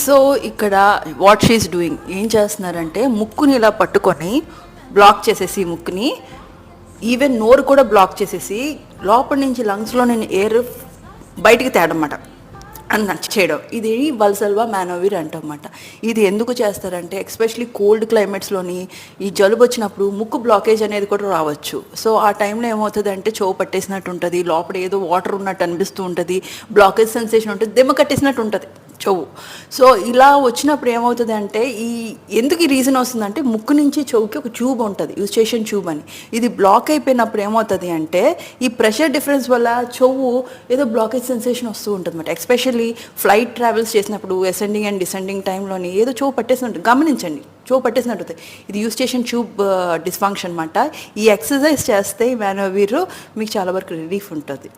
So ఇక్కడ what she's doing ఏం చేస్తున్నారంటే ముక్కుని ఇలా పట్టుకొని బ్లాక్ చేసేసి ముక్కుని ఈవెన్ నోరు కూడా బ్లాక్ చేసేసి లోపల నుంచి లంగ్స్లో నేను ఎయిర్ బయటికి తేడమాట అన్న చేయడం. ఇది వల్సల్వా మానోవిర్ అంటమాట. ఇది ఎందుకు చేస్తారంటే ఎస్పెషలీ కోల్డ్ క్లైమేట్స్లోని ఈ జలుబు వచ్చినప్పుడు ముక్కు బ్లాకేజ్ అనేది కూడా రావచ్చు. సో ఆ టైంలో ఏమవుతుంది అంటే చెవు పట్టేసినట్టు ఉంటుంది, లోపల ఏదో వాటర్ ఉన్నట్టు అనిపిస్తూ ఉంటుంది, బ్లాకేజ్ సెన్సేషన్ ఉంటుంది, దెమ్మ కట్టేసినట్టు ఉంటుంది చెవు. సో ఇలా వచ్చినప్పుడు ఏమవుతుంది అంటే ఎందుకు ఈ రీజన్ వస్తుందంటే ముక్కు నుంచి చెవుకి ఒక ట్యూబ్ ఉంటుంది, యూస్టేషన్ ట్యూబ్ అని. ఇది బ్లాక్ అయిపోయినప్పుడు ఏమవుతుంది అంటే ఈ ప్రెషర్ డిఫరెన్స్ వల్ల చెవు ఏదో బ్లాకేజ్ సెన్సేషన్ వస్తూ ఉంటుంది అనమాట. ఎస్పెషల్లీ ఫ్లైట్ ట్రావెల్స్ చేసినప్పుడు అసెండింగ్ అండ్ డిసెండింగ్ టైంలోని ఏదో చెవు పట్టేసినట్టు గమనించండి, చెవు పట్టేసినట్టు ఇది యూస్టేషన్ ట్యూబ్ డిస్ఫంక్షన్ అనమాట. ఈ ఎక్సర్సైజ్ చేస్తే ఈ మానోవిర్ మీకు చాలా వరకు రిలీఫ్ ఉంటుంది.